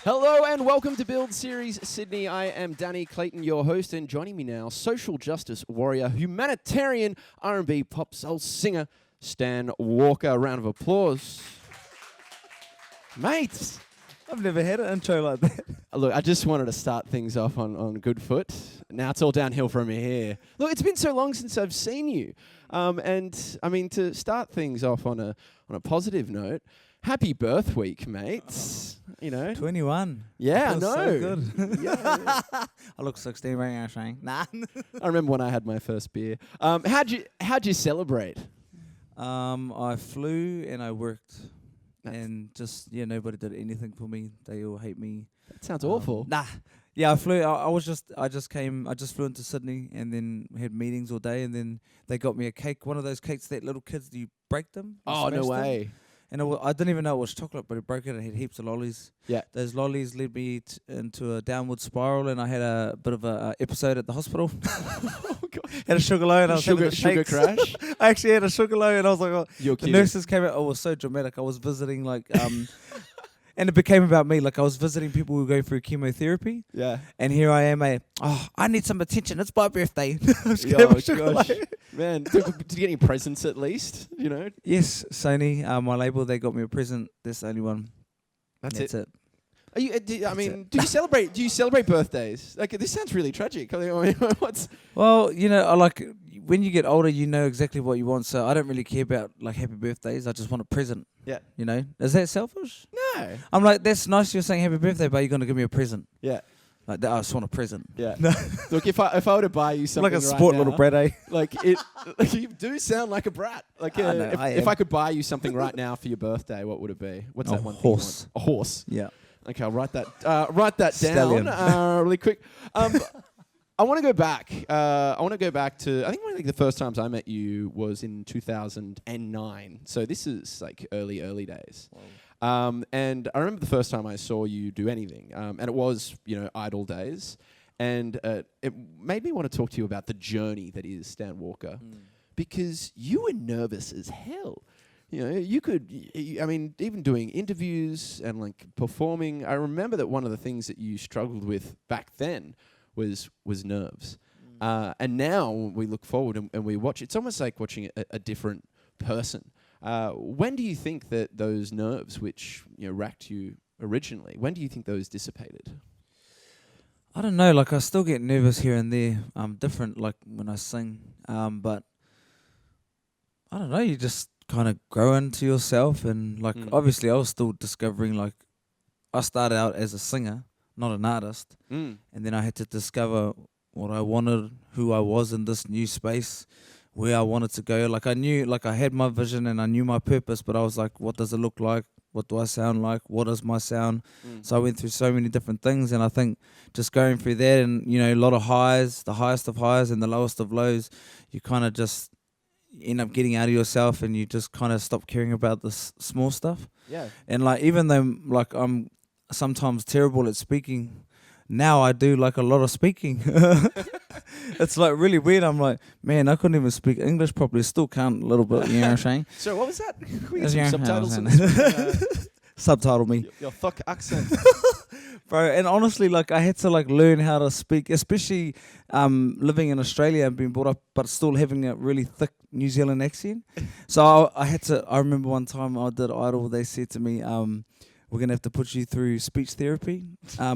Hello and welcome to Build Series Sydney. I am Danny Clayton, your host, and joining me now, social justice warrior, humanitarian, R&B pop soul singer, Stan Walker. A round of applause. Mate! I've never had an intro like that. Look, I just wanted to start things off on good foot. Now it's all downhill from here. Look, it's been so long since I've seen you. And, I mean, to start things off on a positive note, happy birth week, mate. You know, 21. Yeah, I know. So good. Yeah. I look 16 right now, Shane. Nah. I remember when I had my first beer. How'd you celebrate? I flew and I worked. Nice. And just, nobody did anything for me. They all hate me. That sounds awful. Nah. Yeah, I flew. I just flew into Sydney and then had meetings all day. And then they got me a cake. One of those cakes that little kids, you break them. Oh, no way. And I didn't even know it was chocolate, but it broke it and had heaps of lollies. Yeah. Those lollies led me into a downward spiral, and I had a bit of a episode at the hospital. Oh, God. Had a sugar low, and I was having the sugar shakes. crash? I actually had a sugar low, and I was like, oh. You're The kidding. nurses came out. Oh, it was so dramatic. I was visiting, and it became about me. Like, I was visiting people who were going through chemotherapy. Yeah. And here I am, I need some attention. It's my birthday. I was Oh, gonna have a sugar gosh. low. Man, did you get any presents at least? You know? Yes, Sony, my label, they got me a present. That's the only one. That's it. Are you, do you celebrate? Do you celebrate birthdays? Like, this sounds really tragic. I mean, what's? Well, when you get older, you know exactly what you want. So I don't really care about happy birthdays. I just want a present. Yeah. Is that selfish? No. I'm like, that's nice. You're saying happy birthday, but you're gonna give me a present. Yeah. Like that, I just want a present. Yeah. Look, if I were to buy you something, Like a right sport now, little brat, eh? like you do sound like a brat. Like I know, if I could buy you something right now for your birthday, what would it be? What's that one horse. thing you want? A horse. Yeah. Okay, I'll write that down Stallion. really quick. I want to go back. To I think the first times I met you was in 2009. So this is like early days. Wow. And I remember the first time I saw you do anything, and it was Idol days, and it made me want to talk to you about the journey that is Stan Walker, because you were nervous as hell. You could, even doing interviews and performing. I remember that one of the things that you struggled with back then was nerves. And now we look forward and we watch. It's almost like watching a different person. When do you think that those nerves, which racked you originally, when do you think those dissipated? I don't know. I still get nervous here and there. Different when I sing. But I don't know. You just kind of grow into yourself, and obviously I was still discovering. I started out as a singer, not an artist, and then I had to discover what I wanted, who I was in this new space, where I wanted to go. I knew, I had my vision and I knew my purpose, but I was like, what does it look like? What do I sound like? What is my sound? So I went through so many different things, and I think just going through that and a lot of highs, the highest of highs and the lowest of lows, you kind of just end up getting out of yourself, and you just kind of stop caring about this small stuff. Yeah. And even though I'm sometimes terrible at speaking, now I do a lot of speaking. It's really weird. I'm like, man, I couldn't even speak English properly. Still can't a little bit, you know what I'm saying? So what was that? Can we get Yeah, some subtitles? Subtitle me. Your thuck accent. Bro, and honestly, I had to learn how to speak, especially living in Australia and being brought up, but still having a really thick New Zealand accent. So I remember one time I did Idol, they said to me, we're going to have to put you through speech therapy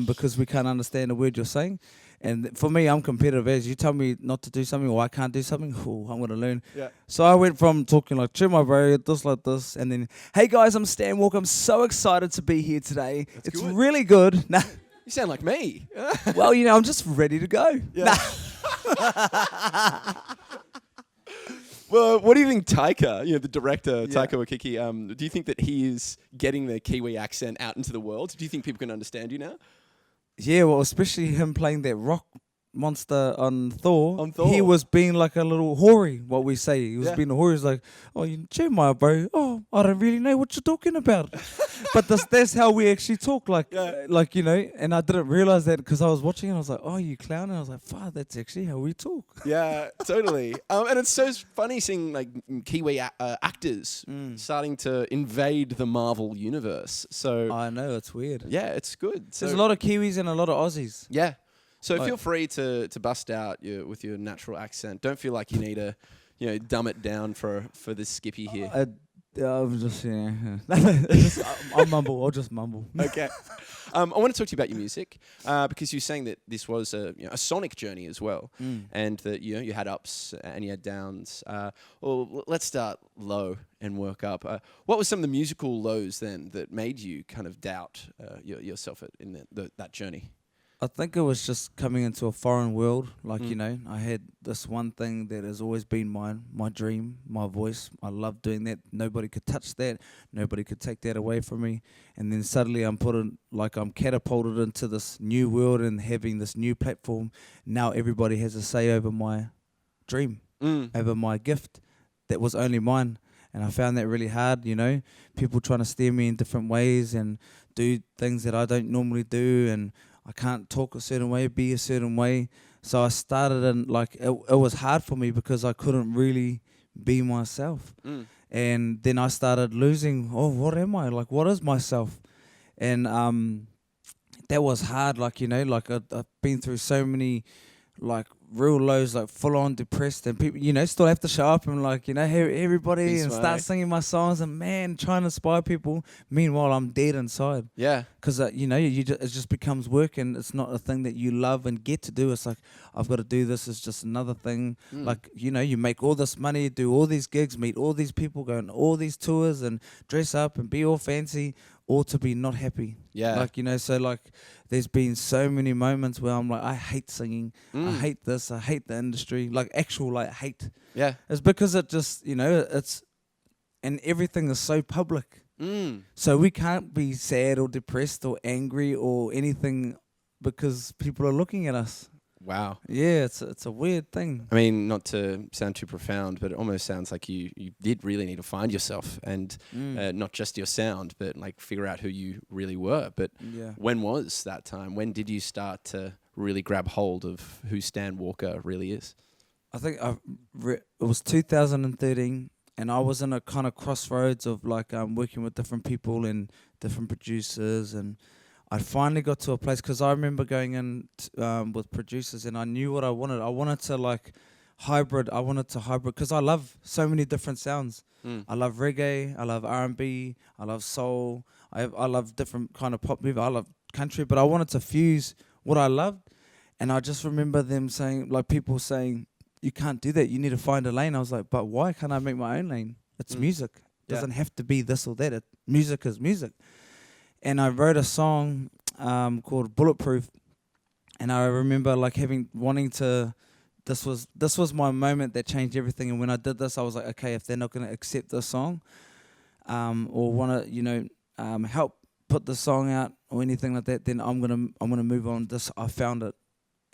because we can't understand a word you're saying. And for me, I'm competitive. As you tell me not to do something or I can't do something, I'm going to learn. Yeah. So I went from talking chill my bro, this like this, and then, hey guys, I'm Stan Walker. I'm so excited to be here today. It's good. Really good. Nah. You sound like me. Well, I'm just ready to go. Yeah. Nah. Well, what do you think Taika, the director, Taika Waititi, do you think that he is getting the Kiwi accent out into the world? Do you think people can understand you now? Yeah, well, especially him playing that rock monster on Thor, On Thor. he was being like a little hoary, what we say. He was Yeah. being a hoary. He's like, oh, you Jeremiah, bro. Oh, I don't really know what you're talking about. But that's how we actually talk, like, like, you know, and I didn't realize that because I was watching it. I was like, oh, you clown. And I was like, fuck, that's actually how we talk. Yeah, totally. And it's so funny seeing like Kiwi actors starting to invade the Marvel universe. So I know, it's weird. yeah, it's good. So, There's a lot of Kiwis and a lot of Aussies. yeah. So Like- feel free to bust out with your natural accent. Don't feel like you need to, dumb it down for this Skippy here. I'm just, I'll mumble. I'll just mumble. Okay. I want to talk to you about your music because you're saying that this was a sonic journey as well, and that you had ups and you had downs. Well, let's start low and work up. What were some of the musical lows then that made you kind of doubt yourself in that journey? I think it was just coming into a foreign world. Like, you know, I had this one thing that has always been mine, my dream, my voice. I love doing that. Nobody could touch that. Nobody could take that away from me. And then suddenly I'm catapulted into this new world and having this new platform. Now everybody has a say over my dream, over my gift that was only mine. And I found that really hard, you know, people trying to steer me in different ways and do things that I don't normally do, and I can't talk a certain way, be a certain way. So I started and it was hard for me because I couldn't really be myself. And then I started losing, what am I? Like, what is myself? And that was hard, I've been through so many real lows, full on depressed, and people, still have to show up and hey everybody and start singing my songs and trying to inspire people. Meanwhile, I'm dead inside. Yeah. Because it just becomes work, and it's not a thing that you love and get to do. It's like, I've got to do this. It's just another thing. You make all this money, do all these gigs, meet all these people, go on all these tours and dress up and be all fancy, or to be not happy. Yeah. There's been so many moments where I'm like, I hate singing. I hate this. I hate the industry. Hate. Yeah. It's because it just, and everything is so public. So we can't be sad or depressed or angry or anything because people are looking at us. Wow. Yeah, it's a weird thing. I mean, not to sound too profound, but it almost sounds like you did really need to find yourself and not just your sound, but figure out who you really were. But when was that time? When did you start to really grab hold of who Stan Walker really is? I think it was 2013. And I was in a kind of crossroads of working with different people and different producers, and I finally got to a place because I remember going in with producers, and I knew what I wanted. I wanted to hybrid. I wanted to hybrid because I love so many different sounds. I love reggae. I love R&B. I love soul. I love different kind of pop music. I love country, but I wanted to fuse what I loved. And I just remember them saying, people saying, you can't do that. You need to find a lane. I was like, but why can't I make my own lane? It's music. It doesn't have to be this or that. Music is music. And I wrote a song called Bulletproof. And I remember wanting to. This was my moment that changed everything. And when I did this, I was like, okay, if they're not going to accept this song, or want to help put the song out or anything like that, then I'm gonna move on. I found it,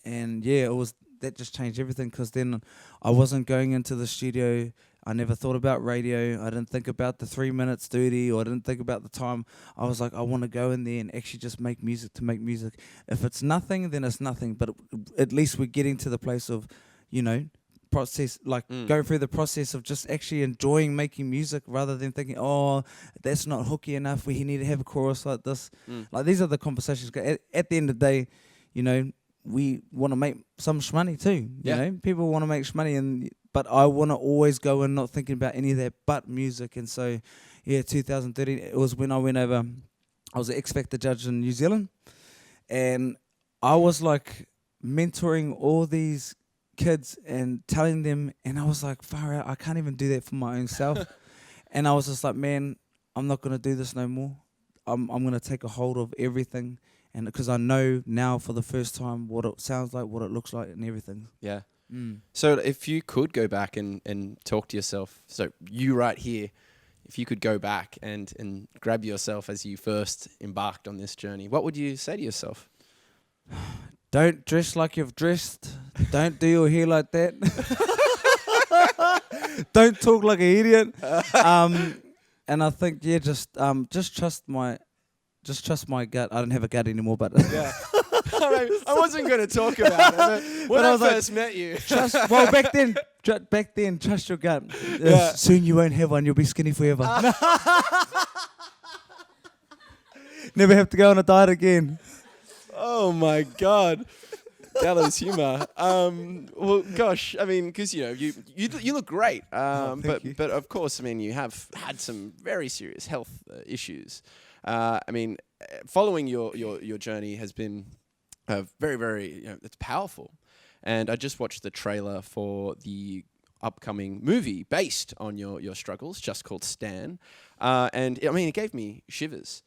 and that just changed everything, because then I wasn't going into the studio. I never thought about radio. I didn't think about the 3 minutes dirty, or I didn't think about the time. I was like, I want to go in there and actually just make music to make music. If it's nothing, then it's nothing. But at least we're getting to the place of, process, going through the process of just actually enjoying making music, rather than thinking, oh, that's not hooky enough, we need to have a chorus like this. These are the conversations. At the end of the day, we want to make some shmoney too. You know, people want to make shmoney, but I want to always go in not thinking about any of that but music. And so, 2013, it was when I went over. I was an X Factor judge in New Zealand, and I was mentoring all these kids and telling them, and I was like, far out, I can't even do that for my own self. And I was just like, man, I'm not going to do this no more. I'm going to take a hold of everything. And because I know now for the first time what it sounds like, what it looks like, and everything. Yeah. So if you could go back and talk to yourself, so you right here, if you could go back and grab yourself as you first embarked on this journey, what would you say to yourself? don't dress like you've dressed. Don't do your hair like that. Don't talk like an idiot. And I think just trust my gut. I don't have a gut anymore, but Yeah. I wasn't going to talk about it. But when I first met you. Back then, trust your gut. Yeah. Soon you won't have one. You'll be skinny forever. Never have to go on a diet again. Oh my God. Gallows humor. Well, gosh, I mean, because you look great. Thank you. But of course, I mean, you have had some very serious health issues. I mean, following your journey has been very, very, it's powerful. And I just watched the trailer for the upcoming movie based on your struggles, just called Stan. And I mean, it gave me shivers.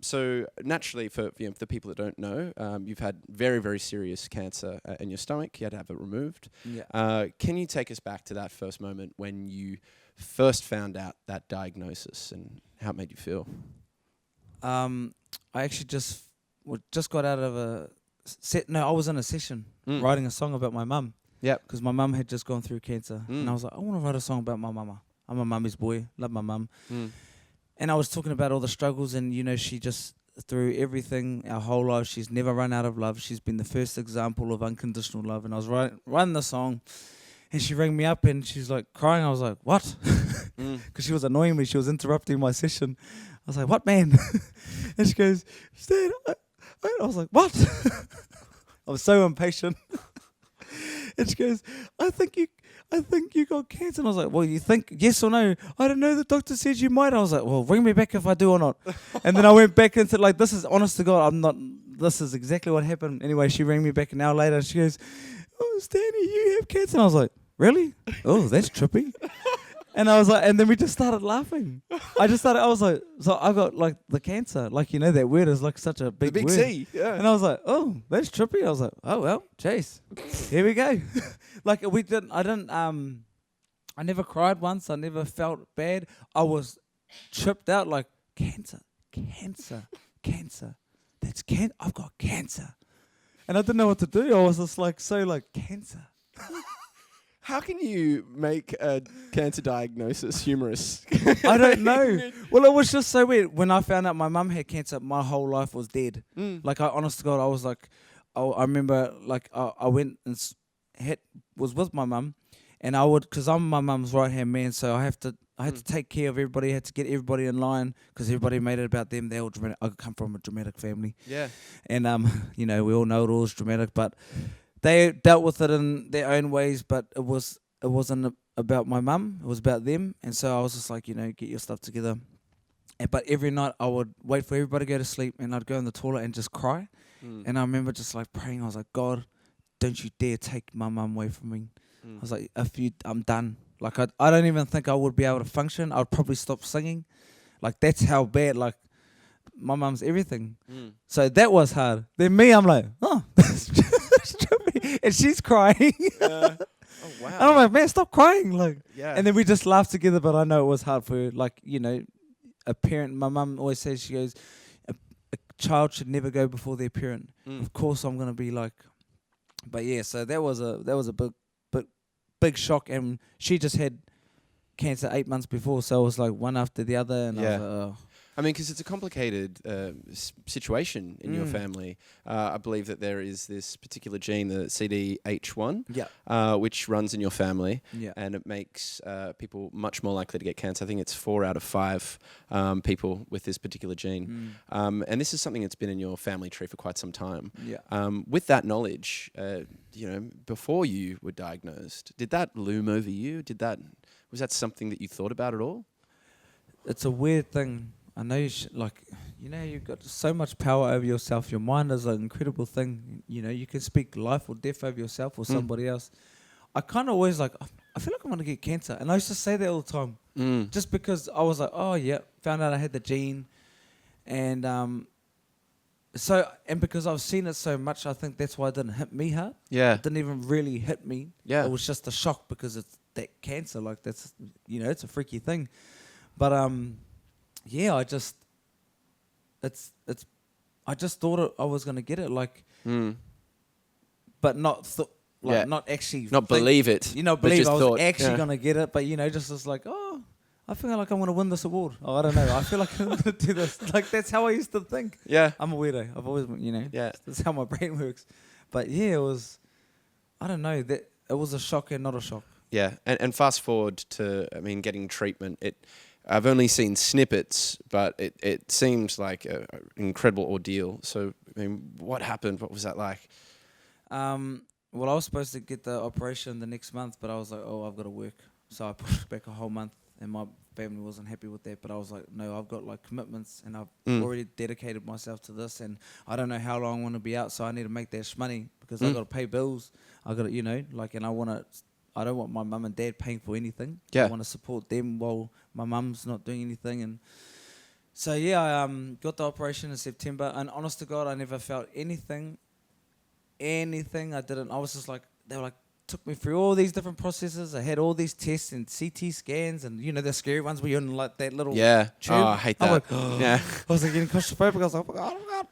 So naturally, for the people that don't know, you've had very, very serious cancer in your stomach. You had to have it removed. Yeah. Can you take us back to that first moment when you first found out that diagnosis and how it made you feel? I actually just got out of a set. No, I was in a session writing a song about my mum. Yep. Because my mum had just gone through cancer, and I was like, I want to write a song about my mama. I'm a mummy's boy. Love my mum. And I was talking about all the struggles, and she just, through everything, our whole life, she's never run out of love. She's been the first example of unconditional love. And I was writing the song, and she rang me up, and she's like crying. I was like, what? Because she was annoying me. She was interrupting my session. I was like, what, man? And she goes, Stan, I was like, what? I was so impatient. And she goes, I think you got cancer. And I was like, well, you think yes or no? I don't know. The doctor said you might. I was like, well, ring me back if I do or not. And then I went back and said, like, this is honest to God. This is exactly what happened. Anyway, she rang me back an hour later. And she goes, oh, Stanley, you have cancer. And I was like, really? Oh, that's trippy. And I was like, and then we just started laughing. I was like, so I got like the cancer. Like, that word is like such a big word. C, yeah. And I was like, oh, that's trippy. I was like, oh, well, jeez, here we go. Like I never cried once. I never felt bad. I was tripped out like, cancer. That's cancer. I've got cancer. And I didn't know what to do. I was just like, cancer. How can you make a cancer diagnosis humorous? I don't know. Well, it was just so weird. When I found out my mum had cancer, my whole life was dead. Like, honest to God, I was like, I remember, like, I went and was with my mum, and because I'm my mum's right-hand man, so I had to take care of everybody, I had to get everybody in line, because everybody made it about them. They're all dramatic. I come from a dramatic family. Yeah. And, we all know it all was dramatic, but they dealt with it in their own ways, but it wasn't about my mum. It was about them. And so I was just like, get your stuff together. But every night I would wait for everybody to go to sleep, and I'd go in the toilet and just cry. And I remember just like praying. I was like, God, don't you dare take my mum away from me. I was like, I'm done. Like, I don't even think I would be able to function. I would probably stop singing. Like, that's how bad, like, my mum's everything. So that was hard. Then me, I'm like, oh, that's trippy. And she's crying. Oh, wow. And I'm like, man, stop crying. Like, Yeah. and then we just laughed together, but I know it was hard for her. Like, a parent, my mum always says, she goes, a child should never go before their parent. Of course I'm going to be like, but yeah, so that was a big shock. And she just had cancer 8 months before, so it was like one after the other. And I was like, oh. I mean, because it's a complicated situation in your family. I believe that there is this particular gene, the CDH1, which runs in your family, and it makes people much more likely to get cancer. I think it's 4 out of 5 people with this particular gene. And this is something that's been in your family tree for quite some time. With that knowledge, before you were diagnosed, did that loom over you? Was that something that you thought about at all? It's a weird thing. I know you've got so much power over yourself. Your mind is an incredible thing. You can speak life or death over yourself or somebody else. I kind of always like, I feel like I'm going to get cancer. And I used to say that all the time. Just because I was like, oh, yeah, found out I had the gene. And because I've seen it so much, I think that's why it didn't hit me hard. Yeah. It didn't even really hit me. Yeah. It was just a shock because it's that cancer. Like, that's, it's a freaky thing. But, yeah, I just thought I was gonna get it. Like, but not not actually not believe it. You know, but believe just I was thought, actually gonna get it, but you know, just was like, oh, I feel like I'm gonna win this award. Oh, I don't know. I feel like I'm gonna do this. Like that's how I used to think. Yeah. I'm a weirdo. I've always, that's how my brain works. But yeah, it was. I don't know. That it was a shock and not a shock. Yeah, and fast forward to, I mean, getting treatment. I've only seen snippets, but it seems like an incredible ordeal. So, I mean, what happened? What was that like? Well, I was supposed to get the operation the next month, but I was like, oh, I've got to work. So I pushed back a whole month, and my family wasn't happy with that. But I was like, no, I've got like commitments, and I've already dedicated myself to this, and I don't know how long I want to be out, so I need to make that money because I got to pay bills. I got to, and I don't want my mum and dad paying for anything. Yeah. I want to support them while my mum's not doing anything, and so yeah, I got the operation in September, and honest to God, I never felt anything. I didn't. I was just like, they were like, took me through all these different processes. I had all these tests and CT scans, and the scary ones where you're in like that little tube. Oh, I hate that. Like, yeah. I was like getting claustrophobic. I was like, oh my God.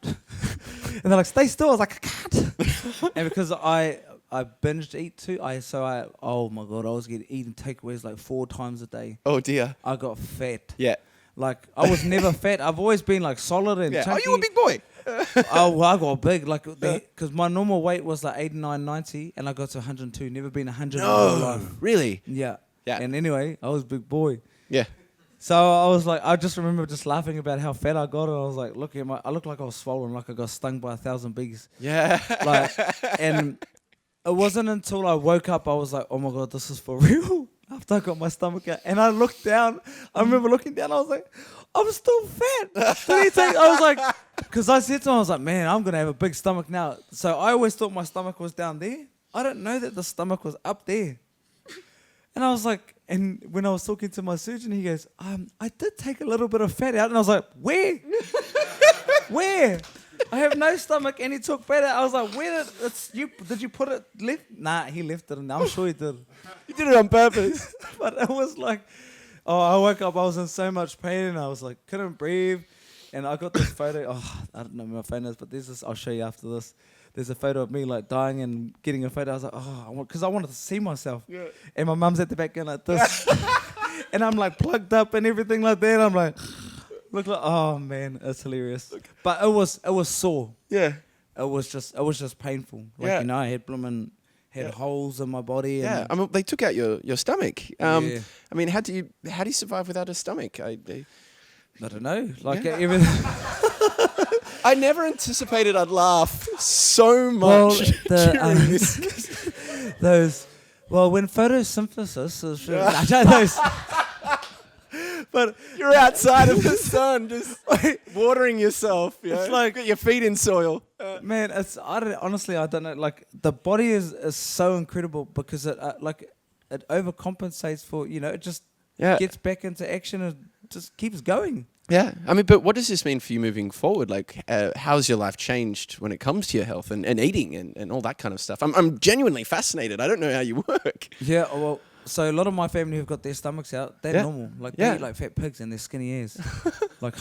And they're like, stay still. I was like, I can't. And because I binged eat too. Oh my God, I was eating takeaways like 4 times a day. Oh dear. I got fat. Yeah. Like I was never fat. I've always been like solid and chunky. Oh, you were a big boy. Oh, well, I got big, like, because my normal weight was like 89, 90, and I got to 102. Never been 100 in my whole life. Really? Yeah. Yeah. And anyway, I was a big boy. Yeah. So I was like, I just remember just laughing about how fat I got, and I was like, I looked like I was swollen, like I got stung by 1,000 bees. Yeah. Like, and it wasn't until I woke up, I was like, oh my God, this is for real. After I got my stomach out, and I looked down. I remember looking down. I was like, I'm still fat. I was like, because I said to him, I was like, man, I'm gonna have a big stomach now. So I always thought my stomach was down there. I didn't know that the stomach was up there. And I was like, and when I was talking to my surgeon, he goes, I did take a little bit of fat out, and I was like, where? Where? I have no stomach, and he took fat out. I was like, where did you put it left? Nah, he left it, and I'm sure he did. You did it on purpose. But it was like, I woke up, I was in so much pain, and I was like, couldn't breathe. And I got this photo. I don't know where my phone is, but there's this. I'll show you after this. There's a photo of me like dying and getting a photo. I was like, because I wanted to see myself. Yeah. And my mum's at the back going like this, and I'm like plugged up and everything like that. I'm like, look like, oh man, it's hilarious. But it was sore. Yeah. It was just painful. Like I had holes in my body. Yeah. I mean, they took out your stomach. I mean, how do you survive without a stomach? I don't know. Like everything. I never anticipated I'd laugh so much during this. When photosynthesis is but you're outside of the sun, just watering yourself. It's like got your feet in soil. Man, honestly, I don't know. Like the body is so incredible because it it overcompensates for it just gets back into action and just keeps going. Yeah, I mean, but what does this mean for you moving forward? Like, how's your life changed when it comes to your health and eating and all that kind of stuff? I'm genuinely fascinated. I don't know how you work. Yeah, well, so a lot of my family who've got their stomachs out, they're normal. Like, they eat like fat pigs and they're skinny as. Like,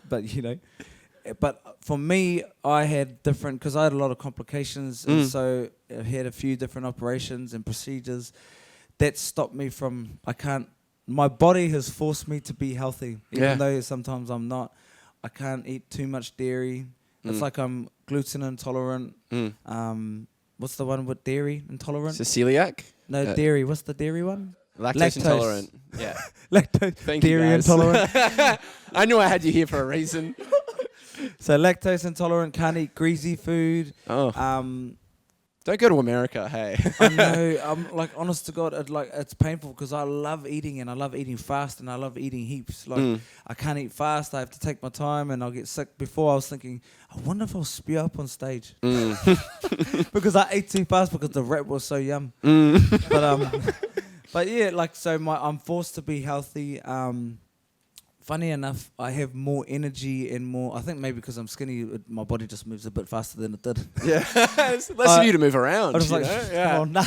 but for me, I had different, because I had a lot of complications, and so I had a few different operations and procedures that stopped me from, my body has forced me to be healthy, even though sometimes I'm not. I can't eat too much dairy. It's like I'm gluten intolerant. What's the one with dairy intolerant? Celiac? No, dairy. What's the dairy one? Lactose intolerant. Yeah. Lactose. Thank dairy you guys. intolerant. I knew I had you here for a reason. So lactose intolerant, can't eat greasy food. Don't go to America, hey. I know. I'm like, honest to God, it's painful because I love eating and I love eating fast and I love eating heaps. Like, I can't eat fast. I have to take my time and I'll get sick. Before I was thinking, I wonder if I'll spew up on stage because I ate too fast because the rap was so yum. But yeah, like I'm forced to be healthy. Funny enough, I have more energy and more. I think maybe because I'm skinny, my body just moves a bit faster than it did. Yeah, it's less of you to move around. I was like, nah.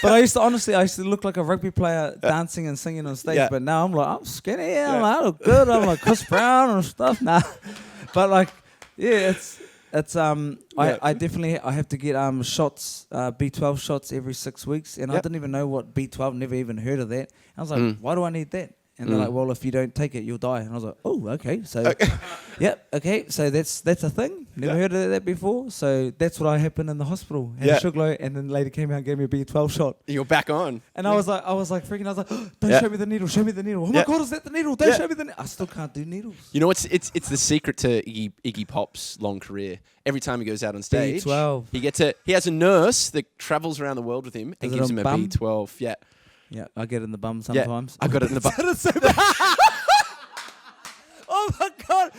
But I used to look like a rugby player dancing and singing on stage. Yeah. But now I'm like, I'm skinny. Yeah. I look good. I'm like Chris Brown and stuff. Nah, but like, yeah, It's I definitely I have to get shots, B12 shots every 6 weeks, and I didn't even know what B12. Never even heard of that. I was like, why do I need that? And they're like, well, if you don't take it, you'll die. And I was like, oh, okay. So, okay. So that's a thing. Never heard of that before. So that's what happened in the hospital. Had a sugar low, and then the lady came out and gave me a B12 shot. You're back on. And I was like freaking. I was like, oh, don't show me the needle. Show me the needle. Oh my God, is that the needle? Don't show me the needle. I still can't do needles. You know, it's the secret to Iggy Pop's long career. Every time he goes out on stage, B12. He has a nurse that travels around the world with him and gives him a B12. Yeah. Yeah, I get it in the bum sometimes. I got it in the bum. Oh my God!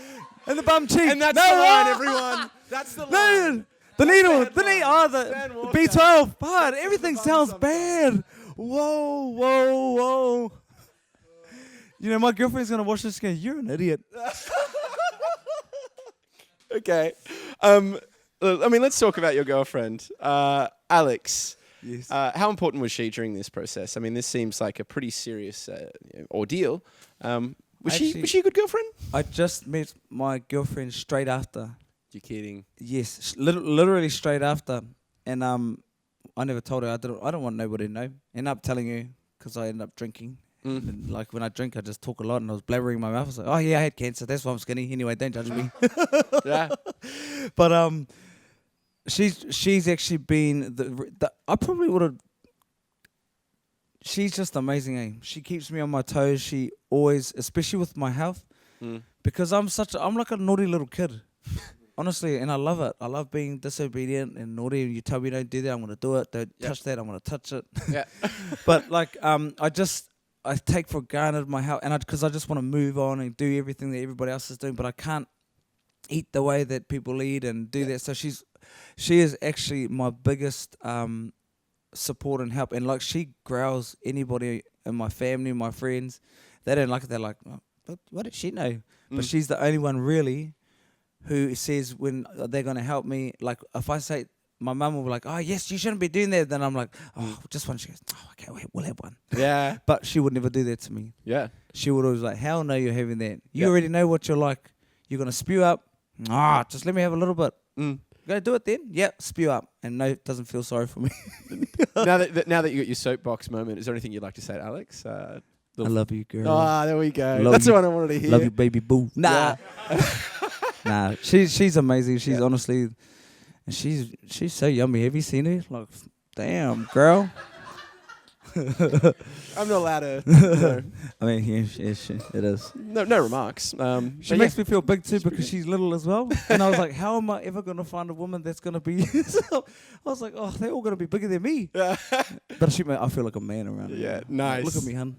In the bum cheek. And that's the line, everyone. That's the line. The needle. The B12. God, everything sounds bad. Whoa. You know, my girlfriend's gonna watch this and go, "You're an idiot." Okay. I mean, let's talk about your girlfriend, Alex. Yes. How important was she during this process? I mean, this seems like a pretty serious ordeal. Was she a good girlfriend? I just met my girlfriend straight after. You're kidding? Yes, literally straight after. And I never told her. I don't want nobody to know. End up telling her because I ended up drinking. And like when I drink, I just talk a lot, and I was blabbering my mouth. I was like, "Oh yeah, I had cancer. That's why I'm skinny." Anyway, don't judge me. Yeah. But she's actually been the I probably would have. She's just amazing, eh? She keeps me on my toes. She always, especially with my health, because I'm like a naughty little kid, honestly, and I love it. I love being disobedient and naughty. You tell me don't do that, I'm gonna do it. Don't touch that, I'm gonna touch it. Yeah. But like, I take for granted my health, and because I just want to move on and do everything that everybody else is doing, but I can't eat the way that people eat and do that. So she is actually my biggest support and help, and like she growls anybody in my family, my friends. They don't like it. They're like, oh, what does she know? But she's the only one really who says when they're gonna help me. Like if I say, my mum will be like, oh yes, you shouldn't be doing that. Then I'm like, oh, just one. She goes, oh okay, we'll have one. Yeah. But she would never do that to me. Yeah. She would always like, hell no, you're having that. You already know what you're like. You're gonna spew up. Just let me have a little bit. Go do it then. Yeah, spew up. And no, it doesn't feel sorry for me. Now that you got your soapbox moment, is there anything you'd like to say to Alex? I love you, girl. Ah, there we go. That's the one I wanted to hear. Love you, baby boo. Nah. Nah, she's amazing. She's honestly, and she's so yummy. Have you seen her? Like, damn, girl. I'm not allowed to. No. I mean, yeah, it is. No remarks. She makes me feel big too because she's little as well. And I was like, how am I ever going to find a woman that's going to be... So I was like, oh, they're all going to be bigger than me. But I feel like a man around her. Yeah, nice. Look at me, hun.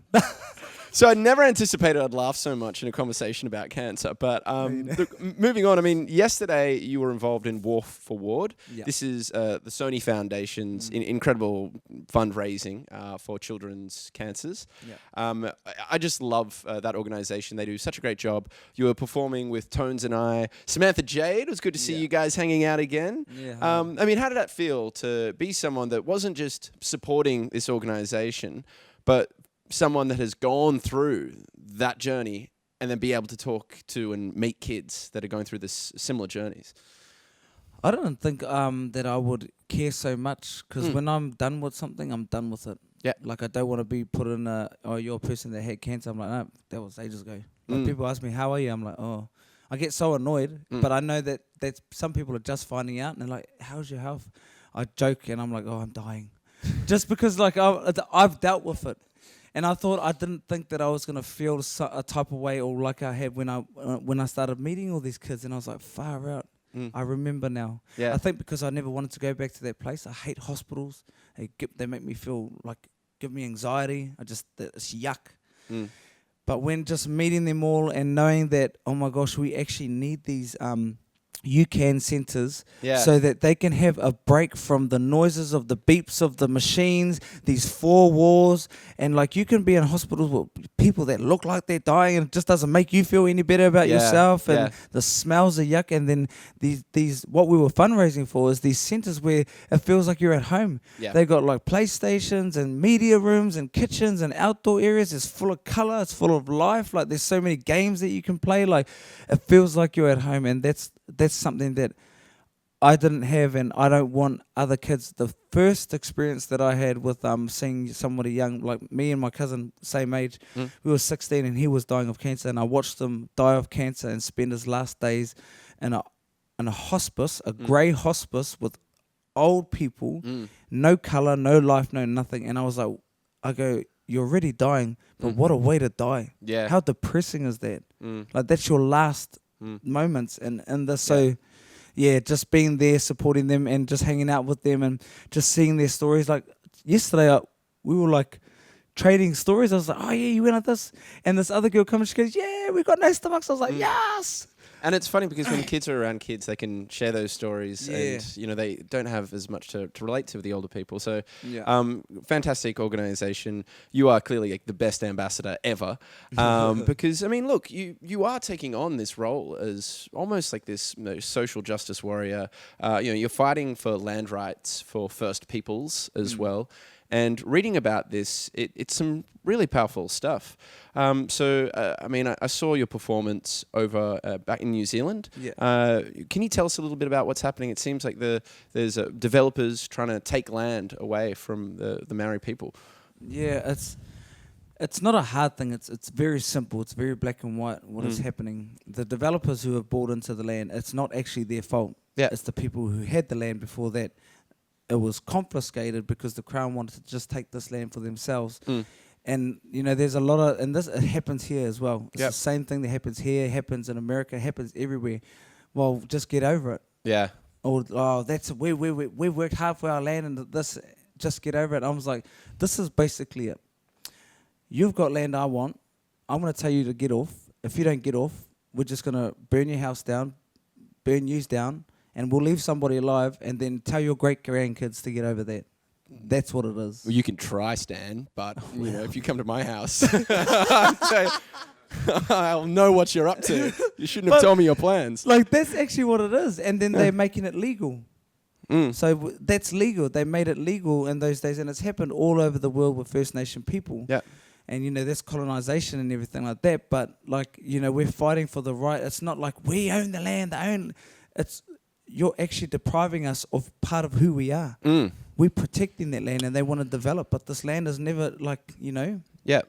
So I never anticipated I'd laugh so much in a conversation about cancer. But look, moving on, I mean, yesterday you were involved in War for Ward. Yep. This is the Sony Foundation's incredible fundraising for children's cancers. Yep. I just love that organisation. They do such a great job. You were performing with Tones and I. Samantha Jade, it was good to see you guys hanging out again. Yeah, I mean, how did that feel to be someone that wasn't just supporting this organisation, but someone that has gone through that journey and then be able to talk to and meet kids that are going through this similar journeys? I don't think that I would care so much because when I'm done with something, I'm done with it. Yeah. Like I don't want to be put in you're a person that had cancer. I'm like, no, that was ages ago. Like people ask me, how are you? I'm like, oh. I get so annoyed, but I know that some people are just finding out and they're like, how's your health? I joke and I'm like, oh, I'm dying. Just because like I've dealt with it. And I didn't think that I was going to feel a type of way or like I had when I started meeting all these kids, and I was like, far out. I remember now. Yeah. I think because I never wanted to go back to that place. I hate hospitals. They make me feel like, give me anxiety. It's yuck. But when just meeting them all and knowing that, oh my gosh, we actually need these UCAN centres so that they can have a break from the noises of the beeps of the machines, these four walls, and like you can be in hospitals with people that look like they're dying and it just doesn't make you feel any better about yourself, and the smells are yuck. And then these what we were fundraising for is these centres where it feels like you're at home. They got like PlayStations and media rooms and kitchens and outdoor areas. It's full of colour, it's full of life, like there's so many games that you can play, like it feels like you're at home. And that's something that I didn't have, and I don't want other kids. The first experience that I had with seeing somebody young, like me and my cousin, same age, we were 16 and he was dying of cancer, and I watched him die of cancer and spend his last days in a hospice, a grey hospice with old people, no colour, no life, no nothing. And I was like, I go, you're already dying, but what a way to die. Yeah. How depressing is that? Like, that's your last moments. And this, so... Yeah, just being there, supporting them, and just hanging out with them, and just seeing their stories. Like yesterday, we were like trading stories. I was like, "Oh yeah, you went at this," and this other girl comes, she goes, "Yeah, we got no stomachs." I was like, "Yes." And it's funny because when kids are around kids, they can share those stories, and they don't have as much to relate to with the older people. So, fantastic organisation. You are clearly like the best ambassador ever, because I mean, look, you are taking on this role as almost like this social justice warrior. You're fighting for land rights for First Peoples as well. And reading about this, it's some really powerful stuff. I saw your performance over back in New Zealand. Yeah. Can you tell us a little bit about what's happening? It seems like there's developers trying to take land away from the Maori people. Yeah, it's not a hard thing. It's very simple. It's very black and white what is happening. The developers who have bought into the land, it's not actually their fault. Yeah. It's the people who had the land before that. It was confiscated because the Crown wanted to just take this land for themselves. And, there's a lot of... And it happens here as well. It's the same thing that happens here, happens in America, happens everywhere. Well, just get over it. Yeah. Or, we worked hard for our land and this... Just get over it. I was like, this is basically it. You've got land I want. I'm going to tell you to get off. If you don't get off, we're just going to burn your house down, burn yous down, and we'll leave somebody alive, and then tell your great-grandkids to get over that. That's what it is. Well, you can try, Stan, but if you come to my house, I'll know what you're up to. You shouldn't have told me your plans. Like, that's actually what it is. And then they're making it legal. So that's legal. They made it legal in those days, and it's happened all over the world with First Nation people. Yeah. And, that's colonization and everything like that. But, like, we're fighting for the right. It's not like we own the land. It's... You're actually depriving us of part of who we are. We're protecting that land, and they want to develop, but this land is never Yeah.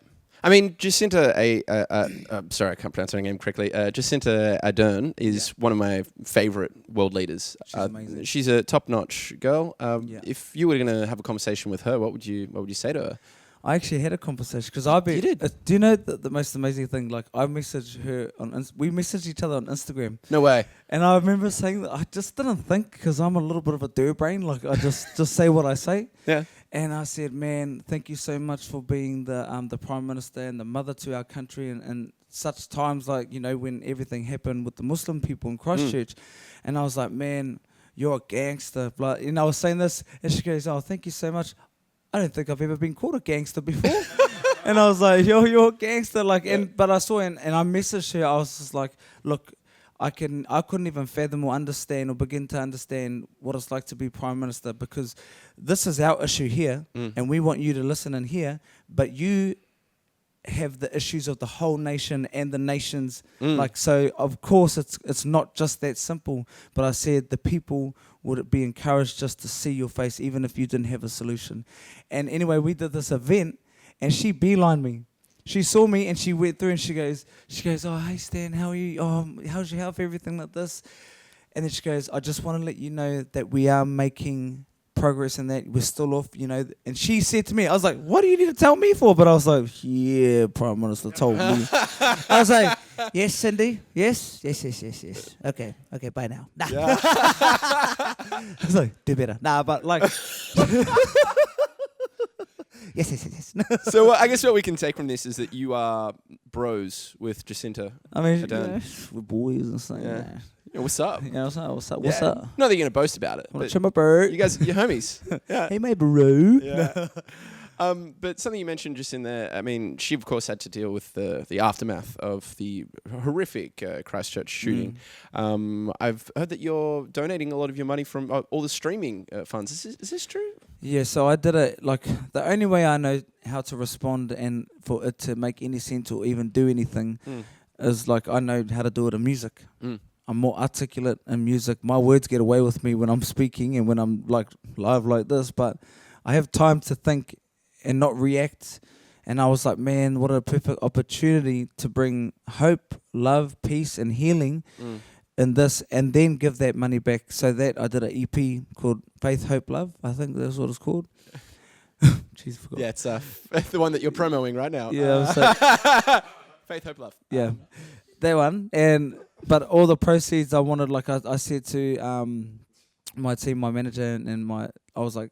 I mean, Jacinta, sorry, I can't pronounce her name correctly. Jacinta Ardern is one of my favourite world leaders. She's amazing. She's a top-notch girl. If you were going to have a conversation with her, what would you say to her? I actually had a conversation because I've been. You did? Do you know the most amazing thing? Like, I messaged her we messaged each other on Instagram. No way. And I remember saying that I just didn't think, because I'm a little bit of a dir brain. Like, I just say what I say. Yeah. And I said, man, thank you so much for being the Prime Minister and the mother to our country, and such times like, when everything happened with the Muslim people in Christchurch. And I was like, man, you're a gangster. I was saying this, and she goes, oh, thank you so much. I don't think I've ever been called a gangster before. And I was like, you're a gangster. But I saw and I messaged her. I was just like, look, I couldn't even fathom or understand or begin to understand what it's like to be Prime Minister, because this is our issue here, and we want you to listen and hear, but you have the issues of the whole nation and the nations. So of course it's not just that simple, but I said the people would be encouraged just to see your face even if you didn't have a solution. And anyway, we did this event, and she beelined me. She saw me and she went through, and she goes, oh, hey Stan, how are you? Oh, how's your health? Everything like this. And then she goes, I just want to let you know that we are making progress and that we're still off, And she said to me, I was like, what do you need to tell me for? But I was like, yeah, Prime Minister told me. I was like, yes, Cindy, yes. Okay, bye now. Nah. Yeah. I was like, do better. Nah, but like... Yes. So I guess what we can take from this is that you are bros with Jacinta. I mean, we're boys and stuff. Yeah, what's up? Yeah, what's up? Not that you're going to boast about it. Wanna trim my bird? You guys, you're homies. Yeah. Hey, my bro. Yeah. But something you mentioned just in there, I mean, she of course had to deal with the aftermath of the horrific Christchurch shooting. I've heard that you're donating a lot of your money from all the streaming funds. Is this true? Yeah, so I did it, like, the only way I know how to respond and for it to make any sense or even do anything is, like, I know how to do it in music. I'm more articulate in music. My words get away with me when I'm speaking and when I'm like live like this, but I have time to think and not react. And I was like, man, what a perfect opportunity to bring hope, love, peace, and healing in this, and then give that money back. So that I did an EP called Faith, Hope, Love. I think that's what it's called. Jeez, forgot. Yeah, it's the one that you're promoting right now. Yeah, Faith, Hope, Love. Yeah, that one. But all the proceeds I wanted, like I said to my team, my manager, and I was like,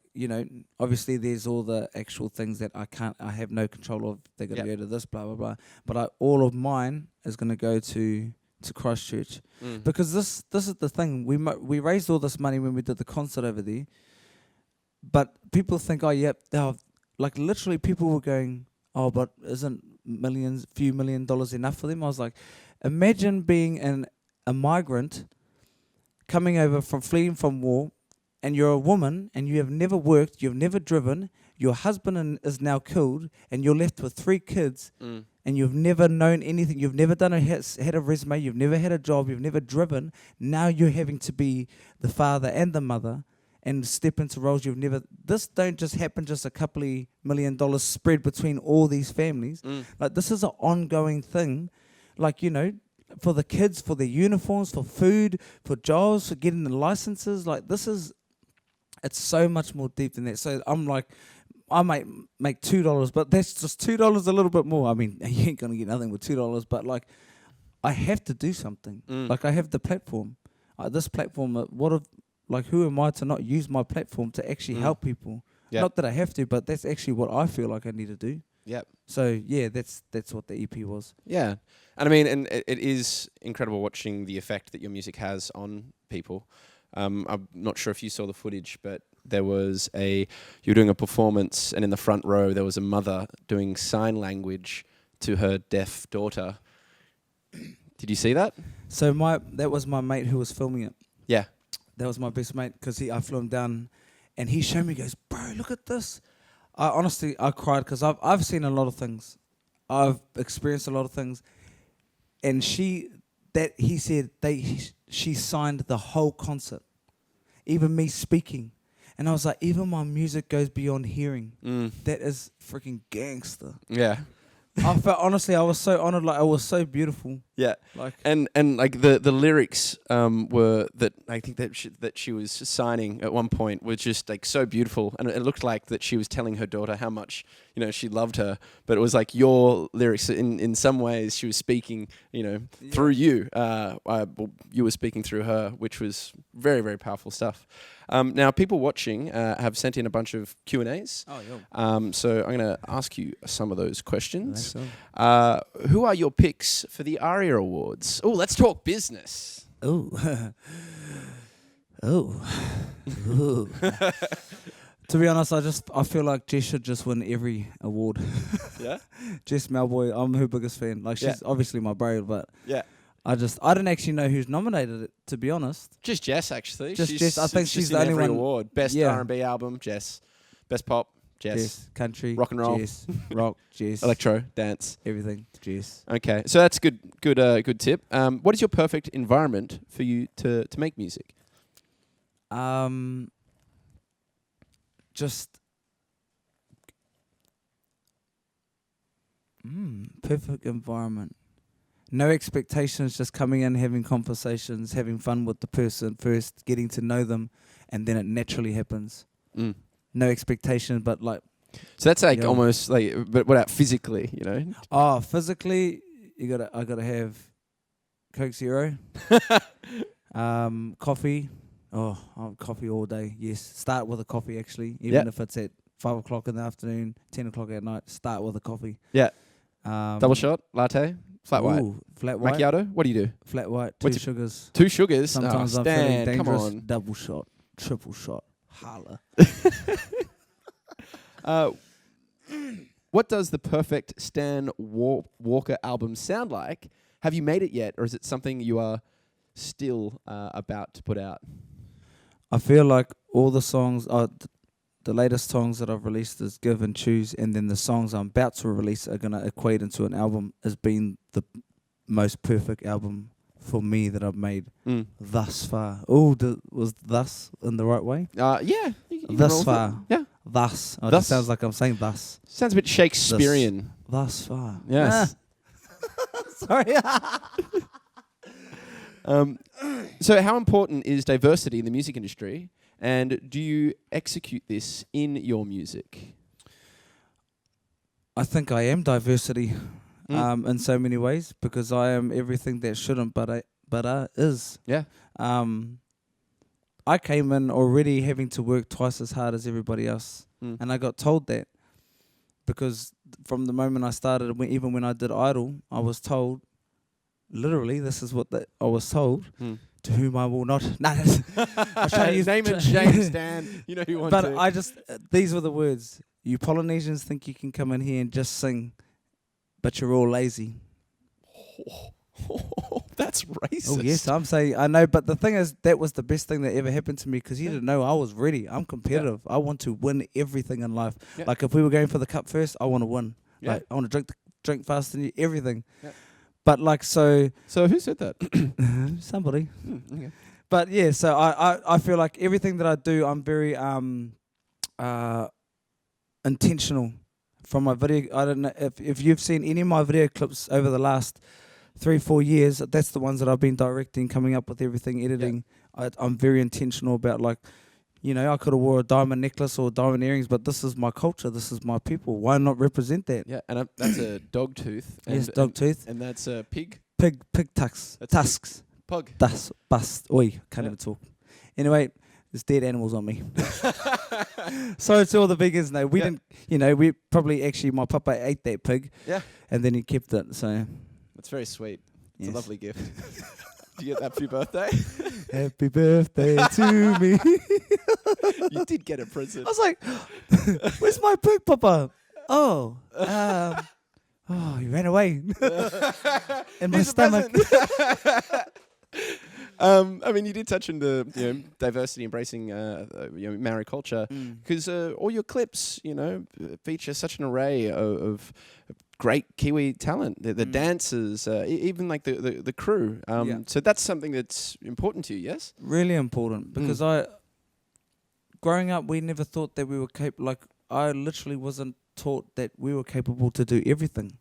obviously there's all the actual things that I have no control of. They're going to go to this, blah, blah, blah. But all of mine is going to go to Christchurch. Because this is the thing. We raised all this money when we did the concert over there. But people think, like literally people were going, oh, but isn't few $1 million enough for them? I was like, imagine being a migrant coming over from fleeing from war, and you're a woman and you have never worked, you've never driven, your husband is now killed, and you're left with 3 kids, and you've never known anything, you've never done had a resume, you've never had a job, you've never driven. Now you're having to be the father and the mother and step into roles you've never. This don't just happen, just a couple of $1 million spread between all these families. Like, this is an ongoing thing. Like, for the kids, for their uniforms, for food, for jobs, for getting the licenses. Like, it's so much more deep than that. So I'm like, I might make $2, but that's just $2 a little bit more. I mean, you ain't gonna get nothing with $2, but like, I have to do something. Like, I have the platform. This platform, who am I to not use my platform to actually help people? Yep. Not that I have to, but that's actually what I feel like I need to do. Yep. So yeah, that's what the EP was. Yeah, and I mean, and it is incredible watching the effect that your music has on people. I'm not sure if you saw the footage, but there was you were doing a performance, and in the front row there was a mother doing sign language to her deaf daughter. Did you see that? So that was my mate who was filming it. Yeah. That was my best mate, because I flew him down, and he showed me, he goes, bro, look at this. I cried, because I've seen a lot of things. I've experienced a lot of things. And she signed the whole concert. Even me speaking. And I was like, even my music goes beyond hearing. That is freaking gangster. Yeah. I felt, honestly, I was so honored. Like, it was so beautiful. Yeah, like, and like the lyrics were that I think that she was signing at one point was just like so beautiful, and it looked like that she was telling her daughter how much she loved her. But it was like your lyrics in some ways she was speaking through you. You were speaking through her, which was very, very powerful stuff. Now, people watching have sent in a bunch of Q&As. Oh, yeah. So I'm going to ask you some of those questions. Who are your picks for the ARIA Awards? Oh, let's talk business. Oh. Ooh. To be honest, I feel like Jess should just win every award. Yeah? Jess Malboy, I'm her biggest fan. Like, she's obviously my bro, but... Yeah. I didn't actually know who's nominated it, to be honest. Just Jess, actually. Just Jess. I think she's the only one. Award. Best R&B album, Jess. Best pop, Jess. Country, rock and roll, Jess. Rock, Jess. Electro, dance, everything, Jess. Okay, so that's good tip. What is your perfect environment for you to make music? Just perfect environment. No expectations, just coming in, having conversations, having fun with the person first, getting to know them, and then it naturally happens. No expectation, but like... So that's like almost like... But what about physically, Oh, physically, I gotta have Coke Zero. Coffee. Oh, coffee all day, yes. Start with a coffee, actually. Even if it's at 5 o'clock in the afternoon, 10 o'clock at night, start with a coffee. Yeah. Double shot, latte? Flat white. Flat white. Macchiato? What do you do? Flat white, 2 sugars. 2 sugars? Sometimes I'm feeling dangerous. Come on. Double shot, triple shot. Holla. What does the perfect Stan Walker album sound like? Have you made it yet, or is it something you are still about to put out? I feel like all the songs the latest songs that I've released is Give and Choose, and then the songs I'm about to release are going to equate into an album as being the most perfect album for me that I've made thus far. Oh, was thus in the right way? Yeah. You can Thus roll with far. it. Yeah. Thus. Oh, it Thus. just sounds like I'm saying thus. Sounds a bit Shakespearean. Thus far. Yes. Sorry. So how important is diversity in the music industry? And do you execute this in your music? I think I am diversity in so many ways because I am everything that shouldn't, but is. Yeah. I came in already having to work twice as hard as everybody else, and I got told that because from the moment I started, even when I did Idol, I was told, literally, this is what I was told. To whom I will not. I'll try to use name and shame, Stan. You know you want but to. But I just, these were the words. You Polynesians think you can come in here and just sing, but you're all lazy. That's racist. Oh, yes, I'm saying, I know, but the thing is, that was the best thing that ever happened to me because he didn't know I was ready. I'm competitive. I want to win everything in life. Like, if we were going for the cup first, I want to win. Like, I want to drink faster than you, everything. But, like, so who said that? Somebody. Okay. But, yeah, so I feel like everything that I do, I'm very intentional from my video. I don't know if you've seen any of my video clips over the last 3-4 years. That's the ones that I've been directing, coming up with everything, editing. I'm very intentional about, like, you know, I could have wore a diamond necklace or diamond earrings, but this is my culture. This is my people. Why not represent that? Yeah, and that's a dog tooth. Yes, dog tooth. And that's a pig. Pig tusks. Pug. Bust. Oi, can't even talk. Anyway. There's dead animals on me. So to all the vegans, no, we didn't, you know, we probably actually, my papa ate that pig. Yeah. And then he kept it, so. That's very sweet. It's a lovely gift. Did you get that for your birthday? Happy birthday to me. You did get a present. I was like, where's my pig, Papa? Oh, he ran away. In my stomach. I mean, you did touch on the diversity, embracing Maori culture, because all your clips, feature such an array of great Kiwi talent. The dancers, even like the crew. So that's something that's important to you, yes? Really important, because growing up, we never thought that we were capable. Like, I literally wasn't taught that we were capable to do everything.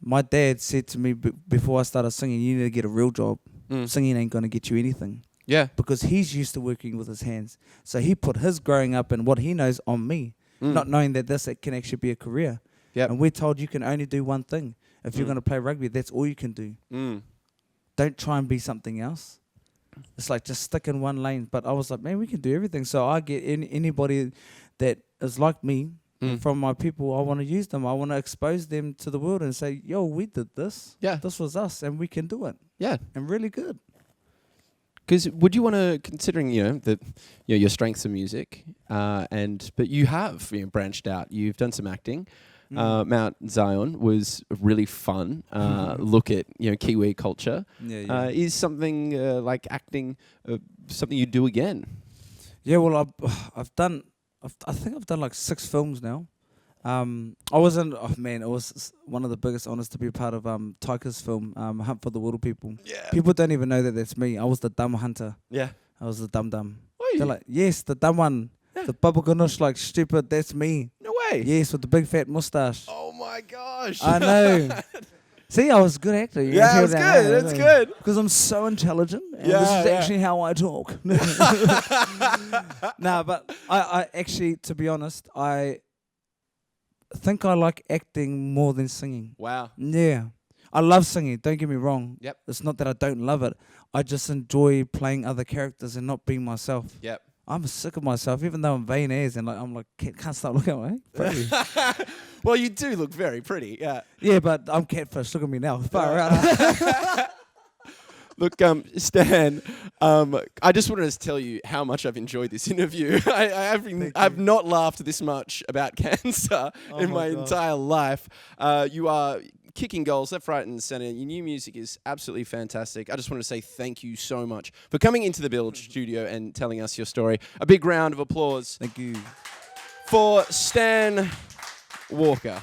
My dad said to me before I started singing, you need to get a real job. Singing ain't going to get you anything. Yeah. Because he's used to working with his hands. So he put his growing up and what he knows on me, not knowing that this can actually be a career. Yep. And we're told you can only do one thing. If you're going to play rugby, that's all you can do. Don't try and be something else. It's like just stick in one lane. But I was like, man, we can do everything. So I get anybody that is like me, from my people, I want to use them. I want to expose them to the world and say, yo, we did this. Yeah. This was us, and we can do it. Yeah. And really good. Because would you want to, considering, your strengths in music, but you have branched out. You've done some acting. Mount Zion was a really fun look at Kiwi culture. Is something like acting something you do again? Yeah, well, I think I've done like 6 films now. I was in, it was one of the biggest honours to be a part of Taika's film, Hunt for the Water People. Yeah. People don't even know that that's me. I was the dumb hunter. Yeah. I was the dumb. They're like, yes, the dumb one. Yeah. The babagunush, like stupid, that's me. No way. Yes, with the big fat moustache. Oh my gosh. I know. See, I was a good actor. Yeah, it's good. It's good. Because I'm so intelligent. And this is actually how I talk. Nah, but I actually, to be honest, I think I like acting more than singing. Wow. Yeah. I love singing, don't get me wrong. Yep. It's not that I don't love it. I just enjoy playing other characters and not being myself. Yep. I'm sick of myself, even though I'm vain as and I'm like can't stop looking at me. Pretty. Well, you do look very pretty, yeah. Yeah, but I'm catfish. Look at me now. Far out. Look, Stan, I just wanted to tell you how much I've enjoyed this interview. I've not laughed this much about cancer in my entire life. You are kicking goals left, right, and centre. Your new music is absolutely fantastic. I just want to say thank you so much for coming into the Bilge studio and telling us your story. A big round of applause. Thank you. For Stan Walker.